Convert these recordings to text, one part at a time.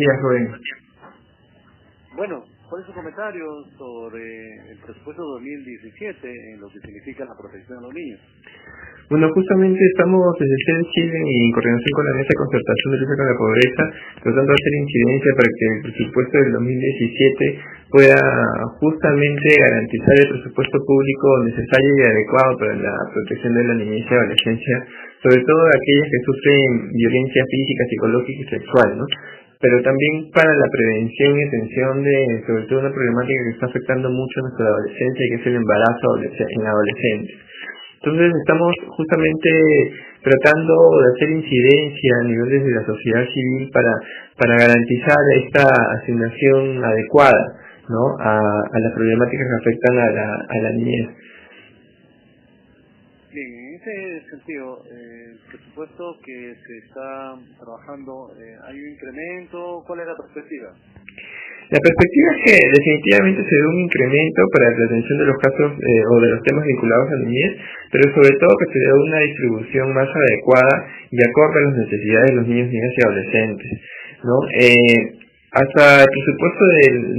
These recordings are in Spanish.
días, Rubén. Bueno, ¿cuál es su comentario sobre el presupuesto 2017 en lo que significa la protección de los niños? Bueno, justamente estamos desde el Chile en coordinación con la Mesa de Concertación de Lucha contra la Pobreza, tratando de hacer incidencia para que el presupuesto del 2017 pueda justamente garantizar el presupuesto público necesario y adecuado para la protección de la niñez y adolescencia, sobre todo aquellas que sufren violencia física, psicológica y sexual, ¿no? Pero también para la prevención y atención de, sobre todo, una problemática que está afectando mucho a nuestra adolescencia, que es el embarazo en adolescentes. Entonces estamos justamente tratando de hacer incidencia a nivel desde la sociedad civil para garantizar esta asignación adecuada, ¿no? a las problemáticas que afectan a la niñez. Bien, en ese sentido, el presupuesto que se está trabajando, ¿hay un incremento? ¿Cuál es la perspectiva? La perspectiva es que definitivamente se dé un incremento para la atención de los casos o de los temas vinculados a la niñez, pero sobre todo que se dé una distribución más adecuada y acorde a las necesidades de los niños, niñas y adolescentes, ¿no? Hasta el presupuesto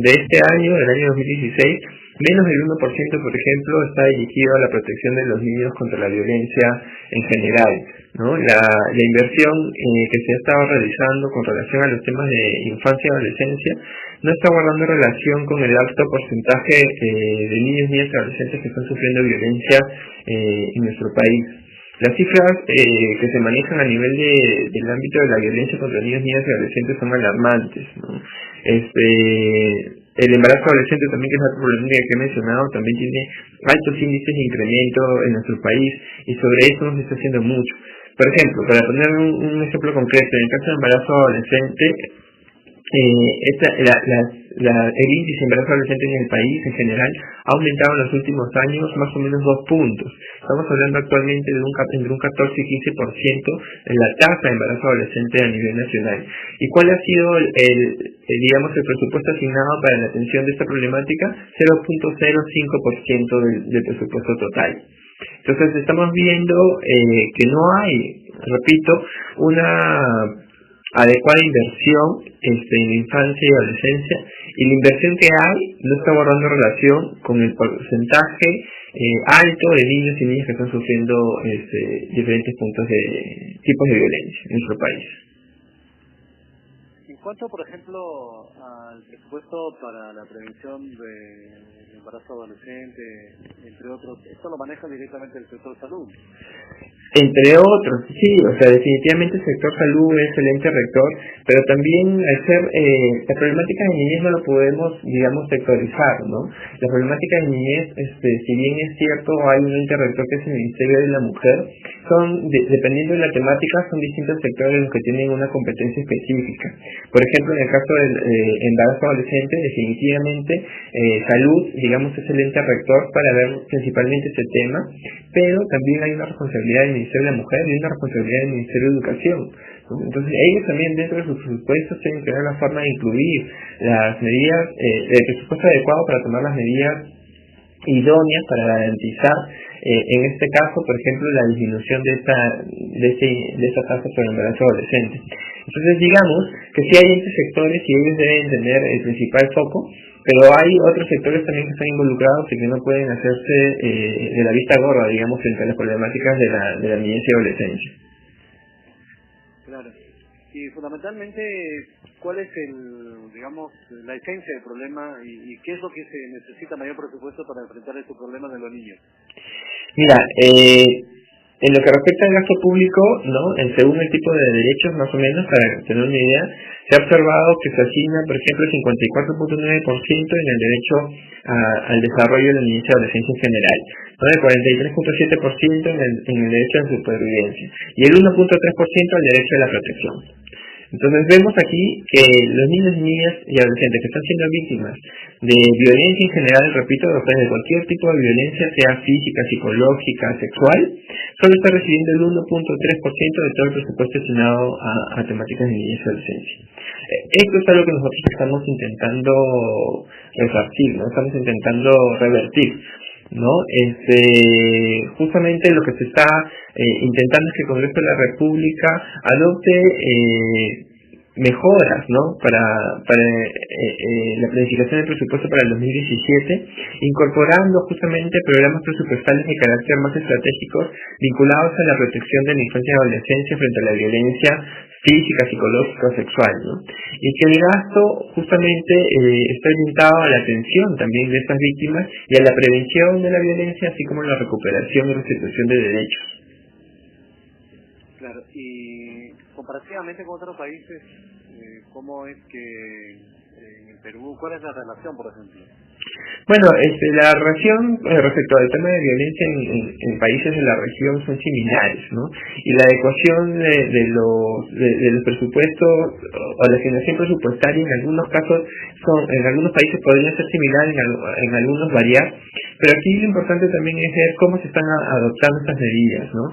de este año, del año 2016, menos del 1%, por ejemplo, está dirigido a la protección de los niños contra la violencia en general, ¿no? La inversión que se ha estado realizando con relación a los temas de infancia y adolescencia no está guardando relación con el alto porcentaje de niños, niñas y adolescentes que están sufriendo violencia en nuestro país. Las cifras que se manejan a nivel del ámbito de la violencia contra niños, niñas y adolescentes son alarmantes, ¿no? El embarazo adolescente también, que es otra problemática que he mencionado, también tiene altos índices de incremento en nuestro país y sobre eso no se está haciendo mucho. Por ejemplo, para poner un ejemplo concreto, en el caso del embarazo adolescente, el índice de embarazo adolescente en el país en general ha aumentado en los últimos años más o menos 2 puntos. Estamos hablando actualmente de entre un 14 y 15% en la tasa de embarazo adolescente a nivel nacional. ¿Y cuál ha sido el presupuesto asignado para la atención de esta problemática? 0.05% del presupuesto total. Entonces estamos viendo que no hay, repito, una adecuada inversión en la infancia y adolescencia, y la inversión que hay no está guardando relación con el porcentaje alto de niños y niñas que están sufriendo diferentes tipos de violencia en nuestro país. En cuanto, por ejemplo, al presupuesto para la prevención del embarazo adolescente, entre otros, ¿esto lo maneja directamente el sector salud? Entre otros, sí, o sea, definitivamente el sector salud es el ente rector, pero también al ser, la problemática de niñez no lo podemos, digamos, sectorizar, ¿no? La problemática de niñez, si bien es cierto, hay un ente rector que es el Ministerio de la Mujer, dependiendo de la temática, son distintos sectores los que tienen una competencia específica. Por ejemplo, en el caso del embarazo adolescente, definitivamente, salud, digamos, es el ente rector para ver principalmente este tema, pero también hay una responsabilidad del Ministerio de la Mujer y una responsabilidad del Ministerio de Educación, ¿no? Entonces ellos también dentro de sus presupuestos tienen que ver la forma de incluir las medidas, el presupuesto adecuado para tomar las medidas idóneas para garantizar, en este caso, por ejemplo, la disminución de esta tasa por embarazo adolescente. Entonces digamos que sí hay estos sectores y ellos deben tener el principal foco, pero hay otros sectores también que están involucrados y que no pueden hacerse de la vista gorda, digamos, frente a las problemáticas de la niñez y adolescencia. Claro. Y fundamentalmente, ¿cuál es la esencia del problema y qué es lo que se necesita mayor presupuesto para enfrentar estos problemas de los niños? Mira, en lo que respecta al gasto público, ¿no? Según el tipo de derechos, más o menos, para tener una idea, se ha observado que se asigna, por ejemplo, el 54.9% en el derecho al desarrollo de la niñez y adolescencia en general, ¿no? El 43.7% en el derecho a la supervivencia y el 1.3% al derecho a la protección. Entonces vemos aquí que los niños, niñas y adolescentes que están siendo víctimas de violencia en general, repito, de cualquier tipo de violencia, sea física, psicológica, sexual, solo está recibiendo el 1.3% de todo el presupuesto destinado a temáticas de niñez y adolescencia. Esto es algo que nosotros estamos intentando resarcir, ¿no? Estamos intentando revertir, ¿no? Justamente lo que se está intentando es que el Congreso de la República adopte mejoras, ¿no? Para la planificación del presupuesto para el 2017, incorporando justamente programas presupuestales de carácter más estratégicos vinculados a la protección de la infancia y adolescencia frente a la violencia física, psicológica o sexual, ¿no? Y que el gasto justamente está orientado a la atención también de estas víctimas y a la prevención de la violencia, así como la recuperación y restitución de derechos. Claro, y comparativamente con otros países, ¿cómo es que en el Perú, cuál es la relación, por ejemplo? Bueno, la relación respecto al tema de violencia en países de la región son similares, ¿no? Y la adecuación de los presupuestos o la asignación presupuestaria en algunos casos en algunos países podría ser similar, en algunos variar, pero aquí lo importante también es ver cómo se están adoptando estas medidas, ¿no?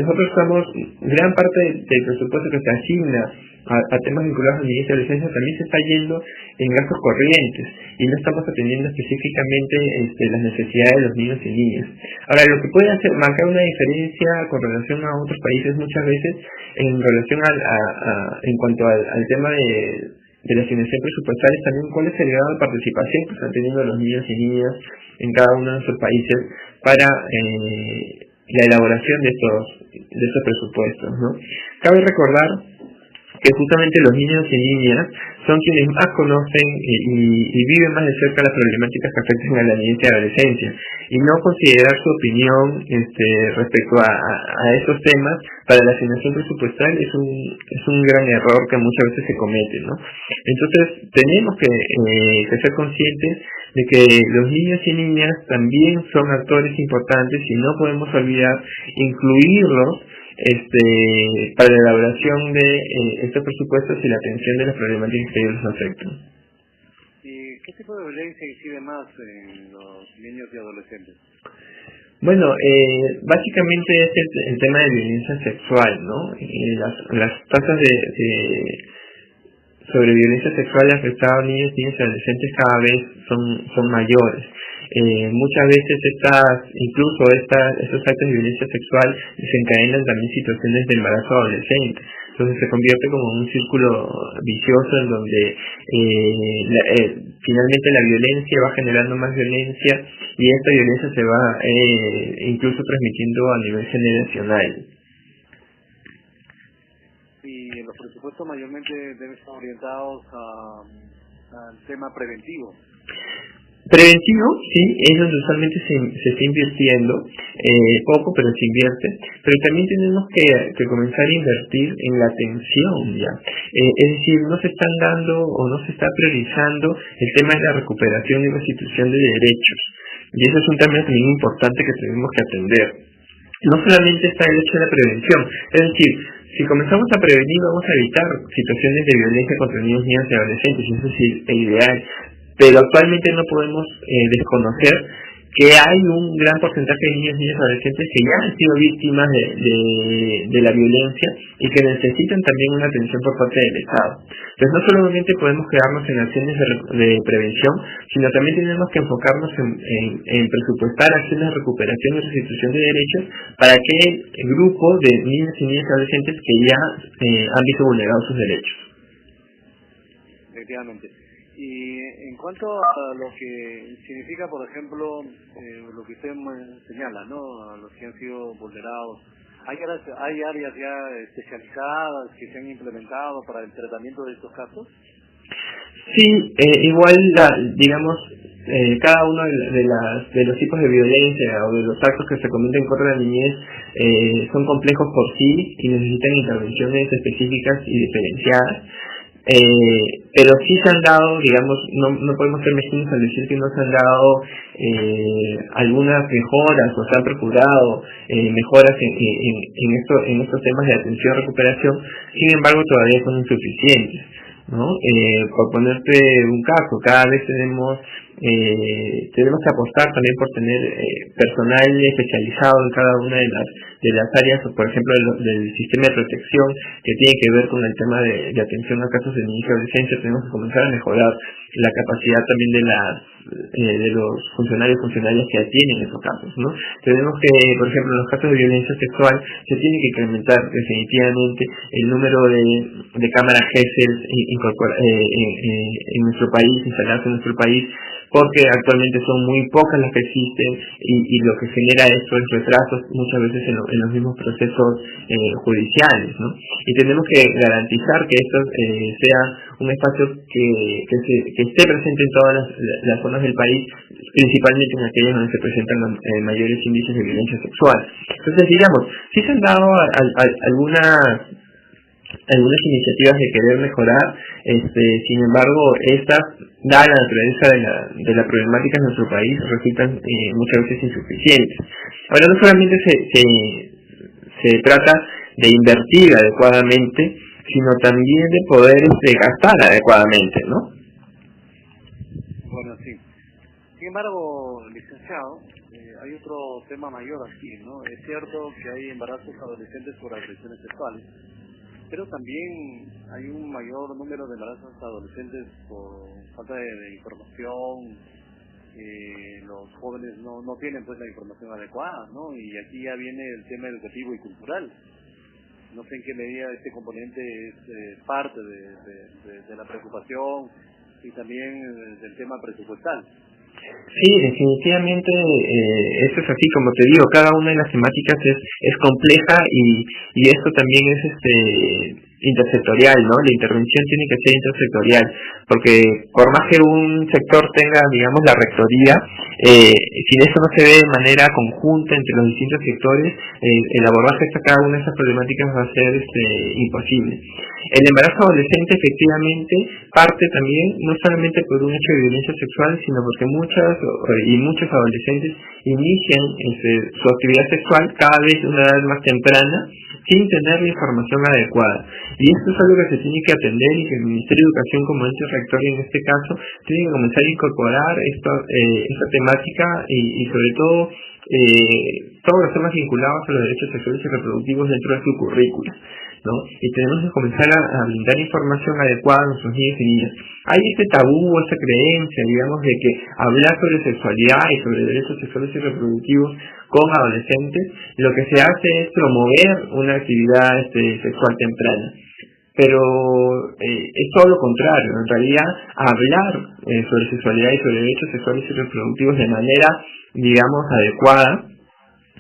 Nosotros estamos, gran parte del presupuesto que se asigna a temas vinculados a niñez y adolescencia también se está yendo en gastos corrientes y no estamos atendiendo específicamente las necesidades de los niños y niñas. Ahora, lo que puede marcar una diferencia con relación a otros países muchas veces en relación en cuanto al tema de la asignación presupuestaria es también cuál es el grado de participación que están teniendo los niños y niñas en cada uno de nuestros países para la elaboración de estos presupuestos, ¿no? Cabe recordar que justamente los niños y niñas son quienes más conocen y viven más de cerca las problemáticas que afectan a la niñez y adolescencia, y no considerar su opinión respecto a esos temas para la asignación presupuestal es un gran error que muchas veces se comete, ¿no? Entonces tenemos que ser conscientes de que los niños y niñas también son actores importantes y no podemos olvidar incluirlos para la elaboración de estos presupuestos y la atención de las problemáticas que ellos afectan. ¿Y qué tipo de violencia incide más en los niños y adolescentes? Bueno, básicamente es el tema de violencia sexual, ¿no? Las tasas sobre violencia sexual afectadas a niños y adolescentes cada vez son mayores. Muchas veces estos actos de violencia sexual desencadenan también situaciones de embarazo adolescente. Entonces se convierte como un círculo vicioso en donde finalmente la violencia va generando más violencia y esta violencia se va incluso transmitiendo a nivel generacional. Y los presupuestos mayormente deben estar orientados al tema preventivo. Preventivo, sí, es donde usualmente se está invirtiendo, poco pero se invierte, pero también tenemos que comenzar a invertir en la atención ya, es decir, no se están dando o no se está priorizando el tema de la recuperación y restitución de derechos, y ese es un tema también importante que tenemos que atender. No solamente está el hecho de la prevención, es decir, si comenzamos a prevenir vamos a evitar situaciones de violencia contra niños, niñas y adolescentes, y eso es el ideal. Pero actualmente no podemos desconocer que hay un gran porcentaje de niños, niñas y adolescentes que ya han sido víctimas de la violencia y que necesitan también una atención por parte del Estado. Entonces no solamente podemos quedarnos en acciones de prevención, sino también tenemos que enfocarnos en presupuestar acciones de recuperación y restitución de derechos para aquel grupo de niños y niñas y adolescentes que ya han visto vulnerados sus derechos. Efectivamente. Y en cuanto a lo que significa, por ejemplo, lo que usted señala, ¿no? A los que han sido vulnerados, ¿hay áreas ya especializadas que se han implementado para el tratamiento de estos casos? Sí, igual, digamos, cada uno de los tipos de violencia o de los actos que se cometen contra la niñez son complejos por sí y necesitan intervenciones específicas y diferenciadas. Pero sí se han dado, digamos, no podemos ser mezquinos al decir que no se han dado algunas mejoras o se han procurado mejoras en estos temas de atención y recuperación, sin embargo todavía son insuficientes, ¿no? Por ponerte un caso, cada vez tenemos tenemos que apostar también por tener personal especializado en cada una de las áreas, por ejemplo, del sistema de protección que tiene que ver con el tema de atención a casos de niñez y adolescencia. Tenemos que comenzar a mejorar la capacidad también de los funcionarias que atienden esos casos, ¿no? Tenemos que, por ejemplo, en los casos de violencia sexual se tiene que incrementar definitivamente el número de cámaras GESEL en nuestro país, instaladas en nuestro país, porque actualmente son muy pocas las que existen y lo que genera esto es retrasos muchas veces en los mismos procesos judiciales, ¿no? Y tenemos que garantizar que esto sea un espacio que esté presente en todas las zonas del país, principalmente en aquellas donde se presentan mayores índices de violencia sexual. Entonces, digamos, sí se han dado algunas iniciativas de querer mejorar, sin embargo, estas, dada la naturaleza de la problemática en nuestro país, resultan muchas veces insuficientes. Ahora, no solamente se trata de invertir adecuadamente, sino también de poder gastar adecuadamente, ¿no? Bueno, sí. Sin embargo, licenciado, hay otro tema mayor aquí, ¿no? Es cierto que hay embarazos adolescentes por agresiones sexuales, pero también hay un mayor número de embarazos adolescentes por falta de información. Los jóvenes no tienen pues la información adecuada, ¿no? Y aquí ya viene el tema educativo y cultural. No sé en qué medida este componente es parte de la preocupación y también del tema presupuestal. Sí, definitivamente eso es así, como te digo, cada una de las temáticas es compleja y esto también es intersectorial, ¿no? La intervención tiene que ser intersectorial, porque por más que un sector tenga, digamos, la rectoría, si eso no se ve de manera conjunta entre los distintos sectores, el abordaje de cada una de esas problemáticas va a ser imposible. El embarazo adolescente efectivamente parte también no solamente por un hecho de violencia sexual, sino porque muchos adolescentes inician su actividad sexual cada vez a una edad más temprana, sin tener la información adecuada. Y esto es algo que se tiene que atender y que el Ministerio de Educación, como ente rector en este caso, tiene que comenzar a incorporar esta temática y sobre todo todos los temas vinculados a los derechos sexuales y reproductivos dentro de su currícula, ¿no? Y tenemos que comenzar a brindar información adecuada a nuestros niños y niñas. Hay este tabú, esta creencia, digamos, de que hablar sobre sexualidad y sobre derechos sexuales y reproductivos con adolescentes, lo que se hace es promover una actividad sexual temprana. Pero es todo lo contrario. En realidad, hablar sobre sexualidad y sobre derechos sexuales y reproductivos de manera, digamos, adecuada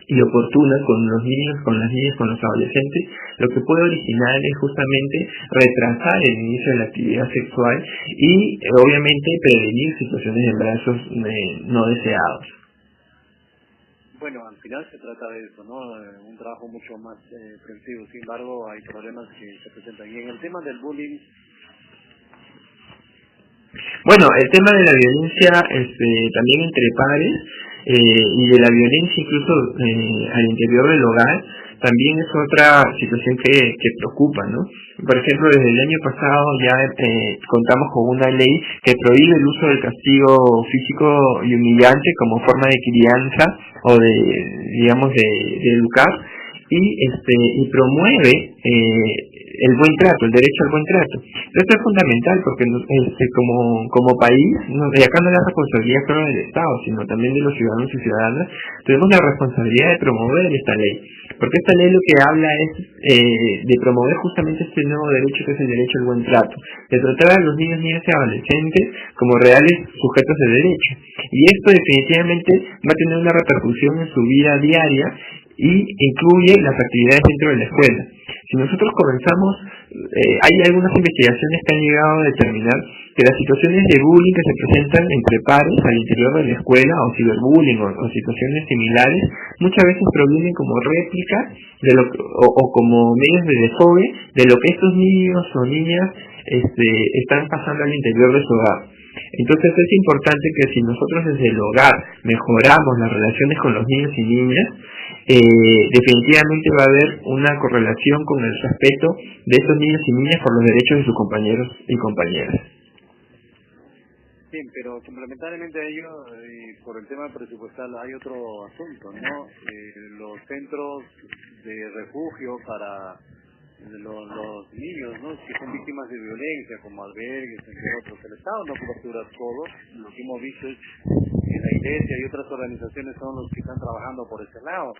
y oportuna con los niños, con las niñas, con los adolescentes, lo que puede originar es justamente retrasar el inicio de la actividad sexual y obviamente prevenir situaciones de embarazos no deseados. Bueno, al final se trata de eso, ¿no? Un trabajo mucho más preventivo. Sin embargo, hay problemas que se presentan. Y en el tema del bullying. Bueno, el tema de la violencia también entre pares y de la violencia incluso al interior del hogar también es otra situación que preocupa, ¿no? Por ejemplo, desde el año pasado ya contamos con una ley que prohíbe el uso del castigo físico y humillante como forma de crianza o de educar y promueve el buen trato, el derecho al buen trato. Esto es fundamental porque como país, y acá no es la responsabilidad solo del Estado, sino también de los ciudadanos y ciudadanas, tenemos la responsabilidad de promover esta ley, porque esta ley lo que habla es de promover justamente este nuevo derecho que es el derecho al buen trato, de tratar a los niños, niñas y adolescentes como reales sujetos de derecho. Y esto definitivamente va a tener una repercusión en su vida diaria y incluye las actividades dentro de la escuela. Si nosotros comenzamos, hay algunas investigaciones que han llegado a determinar que las situaciones de bullying que se presentan entre pares al interior de la escuela, o ciberbullying o situaciones similares, muchas veces provienen como réplica o como medios de desfogue de lo que estos niños o niñas están pasando al interior de su hogar. Entonces es importante que si nosotros desde el hogar mejoramos las relaciones con los niños y niñas, definitivamente va a haber una correlación con el respeto de estos niños y niñas por los derechos de sus compañeros y compañeras. Bien, pero complementariamente a ello, por el tema presupuestal, hay otro asunto, ¿no? Los centros de refugio para los niños, ¿no?, que son víctimas de violencia, como albergues, entre otros. El Estado no cobertura todo. Lo que hemos visto es que la Iglesia y otras organizaciones son los que están trabajando por ese lado.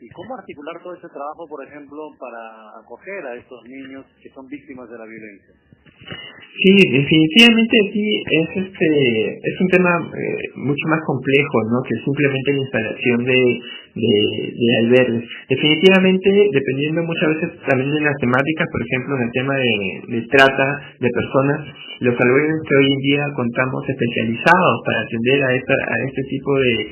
¿Y cómo articular todo ese trabajo, por ejemplo, para acoger a estos niños que son víctimas de la violencia? Sí, definitivamente sí, es un tema mucho más complejo, ¿no?, que simplemente la instalación de albergues. Definitivamente, dependiendo muchas veces también de las temáticas, por ejemplo, en el tema de trata de personas, los albergues que hoy en día contamos especializados para atender a este tipo de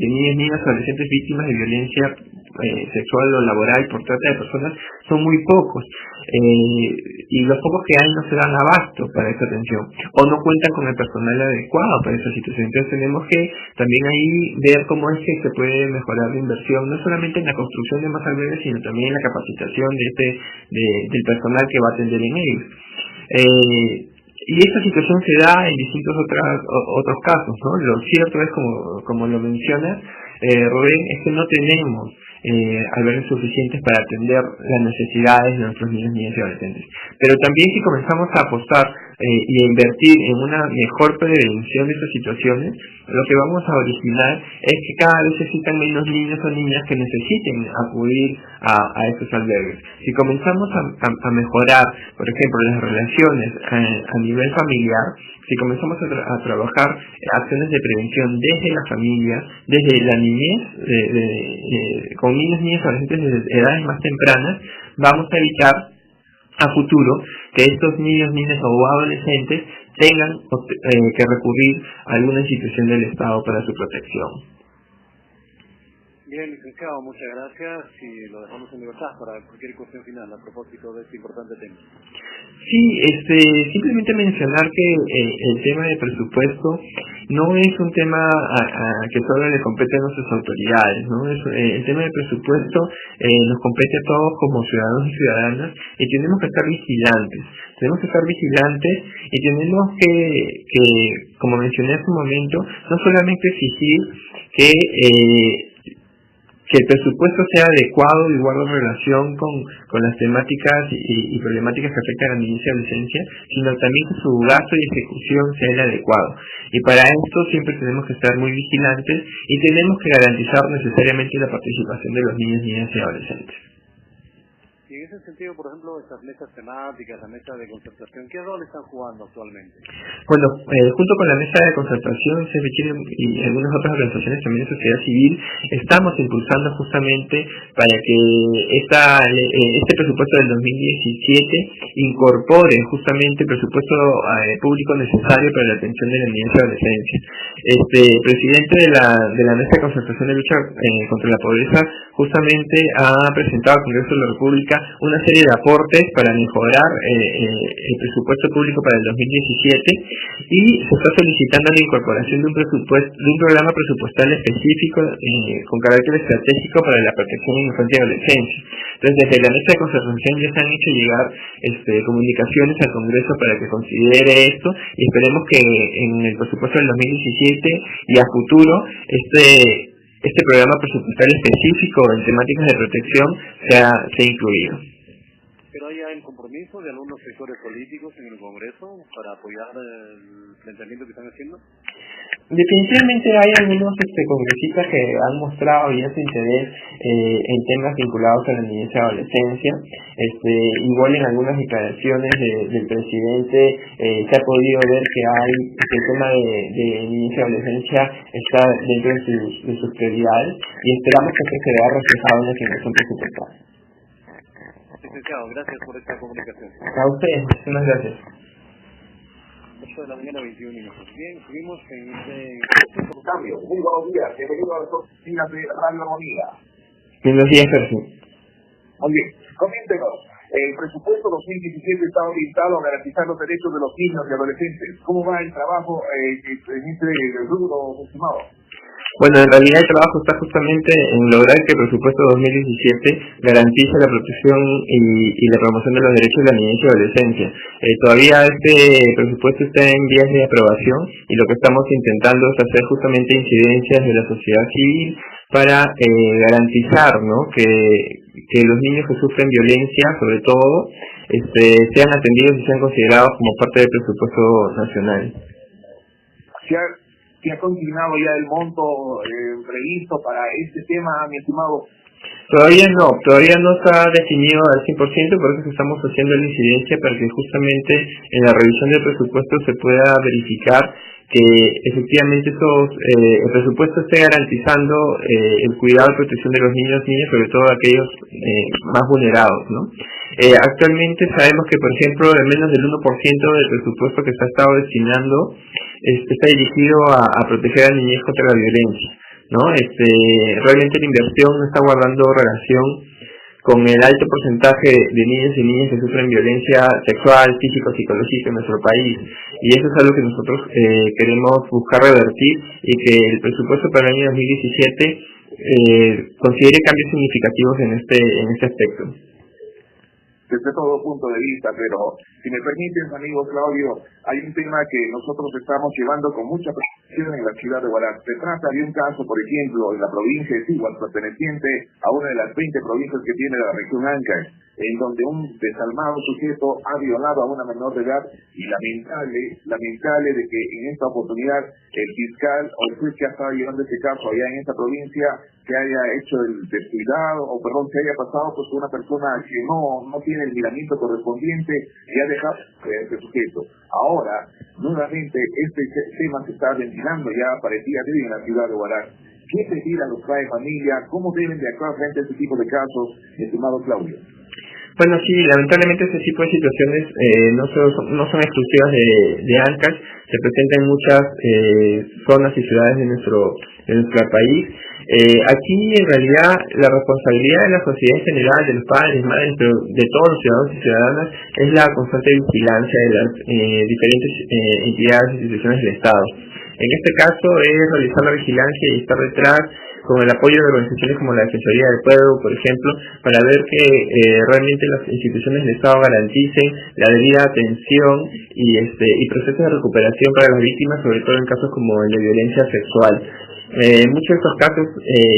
niños, niñas, adolescentes víctimas de violencia sexual o laboral por trata de personas son muy pocos, y los pocos que hay no se dan abasto para esta atención o no cuentan con el personal adecuado para esa situación. Entonces tenemos que también ahí ver cómo es que se puede mejorar la inversión, no solamente en la construcción de más albergues, sino también en la capacitación del personal que va a atender en ellos. Y esta situación se da en distintos otros casos, ¿no? Lo cierto es, como lo mencionas, Rubén, es que no tenemos albergues suficientes para atender las necesidades de nuestros niños, niñas y adolescentes. Pero también, si comenzamos a apostar y a invertir en una mejor prevención de estas situaciones, lo que vamos a originar es que cada vez existan menos niños o niñas que necesiten acudir a estos albergues. Si comenzamos a mejorar, por ejemplo, las relaciones a nivel familiar, si comenzamos a trabajar acciones de prevención desde la familia, desde la niñez, con niños, niñas, adolescentes desde edades más tempranas, vamos a evitar a futuro que estos niños, niñas o adolescentes tengan que recurrir a alguna institución del Estado para su protección. Bien, licenciado, muchas gracias y lo dejamos en libertad para cualquier cuestión final a propósito de este importante tema. Sí, simplemente mencionar que el tema de presupuesto no es un tema que solo le compete a nuestras autoridades, ¿no? El tema de presupuesto nos compete a todos como ciudadanos y ciudadanas, y tenemos que estar vigilantes. Y tenemos que, como mencioné hace un momento, no solamente exigir que el presupuesto sea adecuado y guarde relación con las temáticas y problemáticas que afectan a la niñez y adolescencia, sino también que su gasto y ejecución sea el adecuado. Y para esto siempre tenemos que estar muy vigilantes y tenemos que garantizar necesariamente la participación de los niños, niñas y adolescentes. Y en ese sentido, por ejemplo, estas mesas temáticas, la mesa de concertación, ¿qué rol están jugando actualmente? Bueno, junto con la mesa de concertación, CFQ y algunas otras organizaciones también de sociedad civil, estamos impulsando justamente para que este presupuesto del 2017 incorpore justamente el presupuesto público necesario para la atención de la niñez y adolescencia. El presidente de la mesa de concertación de lucha contra la pobreza justamente ha presentado al Congreso de la República una serie de aportes para mejorar el presupuesto público para el 2017, y se está solicitando la incorporación de un programa presupuestal específico con carácter estratégico para la protección de infancia y adolescencia. Entonces, desde la mesa de concertación ya se han hecho llegar comunicaciones al Congreso para que considere esto, y esperemos que en el presupuesto del 2017 y a futuro este programa presupuestal específico en temáticas de protección sea incluido. ¿Pero hay el compromiso de algunos sectores políticos en el Congreso para apoyar el planteamiento que están haciendo? Definitivamente hay algunos congresistas que han mostrado ya su interés en temas vinculados a la niñez y adolescencia. Igual en algunas declaraciones del presidente se ha podido ver que el tema de niñez y adolescencia está dentro de sus prioridades, y esperamos que esto se vea reflejado en la asignación presupuestal. Licenciado, gracias por esta comunicación. A ustedes, muchas gracias. 8 de la mañana, 21 minutos. Bien, seguimos en Cambio. Muy buenos días, bienvenido a las oficinas de Radio Armonía. Buenos días, Sergio. Muy bien, coméntenos. El presupuesto 2017 está orientado a garantizar los derechos de los niños y adolescentes. ¿Cómo va el trabajo en este rubro, estimado? Bueno, en realidad el trabajo está justamente en lograr que el presupuesto 2017 garantice la protección y la promoción de los derechos de la niñez y adolescencia. Todavía este presupuesto está en vías de aprobación y lo que estamos intentando es hacer justamente incidencias de la sociedad civil para garantizar, ¿no?, que los niños que sufren violencia, sobre todo, sean atendidos y sean considerados como parte del presupuesto nacional. ¿Se ha consignado ya el monto previsto para este tema, mi estimado? Todavía no está definido al 100%, por eso que estamos haciendo la incidencia para que justamente en la revisión del presupuesto se pueda verificar que efectivamente el presupuesto esté garantizando el cuidado y protección de los niños, sobre todo aquellos más vulnerados, ¿no? Actualmente sabemos que, por ejemplo, menos del 1% del presupuesto que se ha estado destinando está dirigido a proteger a la niñez contra la violencia, ¿no? Realmente la inversión no está guardando relación con el alto porcentaje de niños y niñas que sufren violencia sexual, física o psicológica en nuestro país, y eso es algo que nosotros queremos buscar revertir, y que el presupuesto para el año 2017 considere cambios significativos en este aspecto. Desde todo punto de vista, pero si me permites, amigo Claudio, hay un tema que nosotros estamos llevando con mucha presión en la ciudad de Huaraz. Se trata de un caso, por ejemplo, en la provincia de Siguas, perteneciente a una de las 20 provincias que tiene la región Ancash, en donde un desalmado sujeto ha violado a una menor de edad, y lamentable de que en esta oportunidad el fiscal o el juez que ha estado llevando este caso allá en esta provincia se haya hecho el descuidado, se haya pasado pues una persona que no tiene el miramiento correspondiente y ha dejado este sujeto. Ahora, nuevamente, este tema se está ventilando ya para el día de hoy en la ciudad de Huaraz. ¿Qué pedir a los padres de familia? ¿Cómo deben de actuar frente a este tipo de casos, estimado Claudio? Bueno, sí, lamentablemente este tipo de situaciones no son exclusivas de Ancash, se presentan en muchas zonas y ciudades de nuestro país. Aquí en realidad la responsabilidad de la sociedad en general, de los padres, madres, pero de todos los ciudadanos y ciudadanas, es la constante vigilancia de las diferentes entidades e instituciones del Estado. En este caso es realizar la vigilancia y estar detrás con el apoyo de organizaciones como la Defensoría del Pueblo, por ejemplo, para ver que realmente las instituciones del Estado garanticen la debida atención y procesos de recuperación para las víctimas, sobre todo en casos como el de violencia sexual. Muchos de estos casos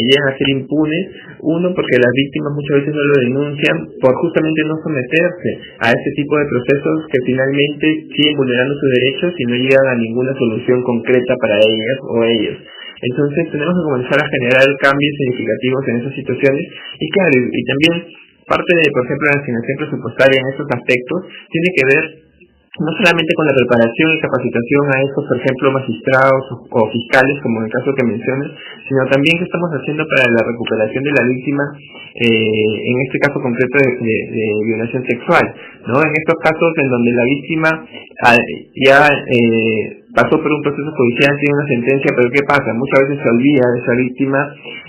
llegan a ser impunes, uno porque las víctimas muchas veces no lo denuncian por justamente no someterse a este tipo de procesos que finalmente siguen vulnerando sus derechos y no llegan a ninguna solución concreta para ellas o ellos. Entonces tenemos que comenzar a generar cambios significativos en esas situaciones, y claro, y también parte de, por ejemplo, la asignación presupuestaria en estos aspectos tiene que ver no solamente con la preparación y capacitación a estos, por ejemplo, magistrados o fiscales, como en el caso que mencionas, sino también que estamos haciendo para la recuperación de la víctima, en este caso concreto de violación sexual, ¿no? En estos casos en donde la víctima ya pasó por un proceso judicial, tiene una sentencia, pero ¿qué pasa? Muchas veces se olvida de esa víctima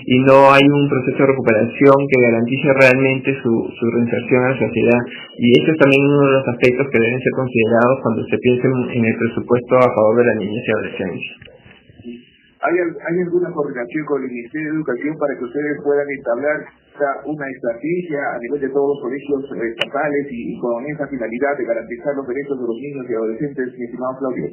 y no hay un proceso de recuperación que garantice realmente su reinserción a la sociedad, y eso es también uno de los aspectos que deben ser considerados cuando se piense en el presupuesto a favor de la niñez y adolescencia. ¿Hay alguna coordinación con el Ministerio de Educación para que ustedes puedan entablar una estrategia a nivel de todos los colegios estatales y con esa finalidad de garantizar los derechos de los niños y adolescentes, mi estimado Claudio?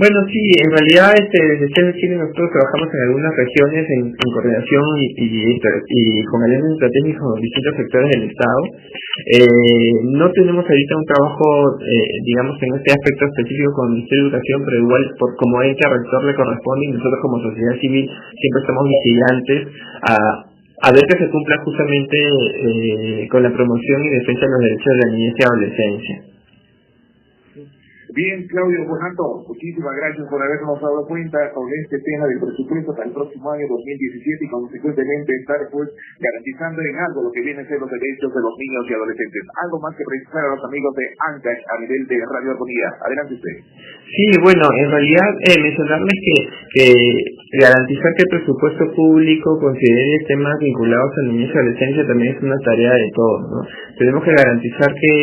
Bueno, sí, en realidad desde Chile nosotros trabajamos en algunas regiones en coordinación y con alianzas estratégicas con distintos sectores del Estado. No tenemos ahorita un trabajo, digamos, en este aspecto específico con el Ministerio de Educación, pero igual como ente rector le corresponde, y nosotros como sociedad civil siempre estamos vigilantes a ver que se cumpla justamente con la promoción y defensa de los derechos de la niñez y adolescencia. Bien, Claudio, por tanto, muchísimas gracias por habernos dado cuenta con este tema del presupuesto para el próximo año 2017 y consecuentemente estar pues garantizando en algo lo que viene a ser los derechos de los niños y adolescentes. Algo más que precisar a los amigos de Ancash a nivel de Radio Armonía. Adelante usted. Sí, bueno, en realidad mencionarles que garantizar que el presupuesto público considere temas vinculados a niñez y adolescencia también es una tarea de todos, ¿no? Tenemos que garantizar que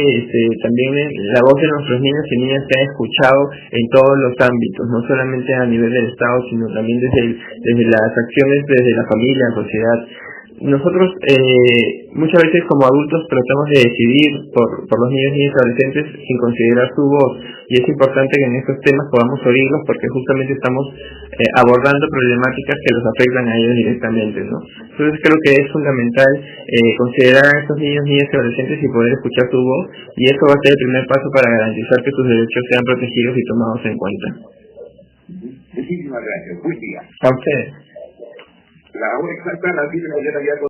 también la voz de nuestros niños y niñas sea sea escuchado en todos los ámbitos, no solamente a nivel del Estado, sino también desde las acciones, desde la familia, la sociedad. Nosotros muchas veces como adultos tratamos de decidir por los niños y adolescentes sin considerar su voz, y es importante que en estos temas podamos oírlos porque justamente estamos abordando problemáticas que los afectan a ellos directamente, ¿no? Entonces creo que es fundamental considerar a estos niños, niñas y adolescentes y poder escuchar su voz, y eso va a ser el primer paso para garantizar que sus derechos sean protegidos y tomados en cuenta. Muchísimas gracias. Buen día. A ustedes. La hora exacta, las 10 de la mañana ya.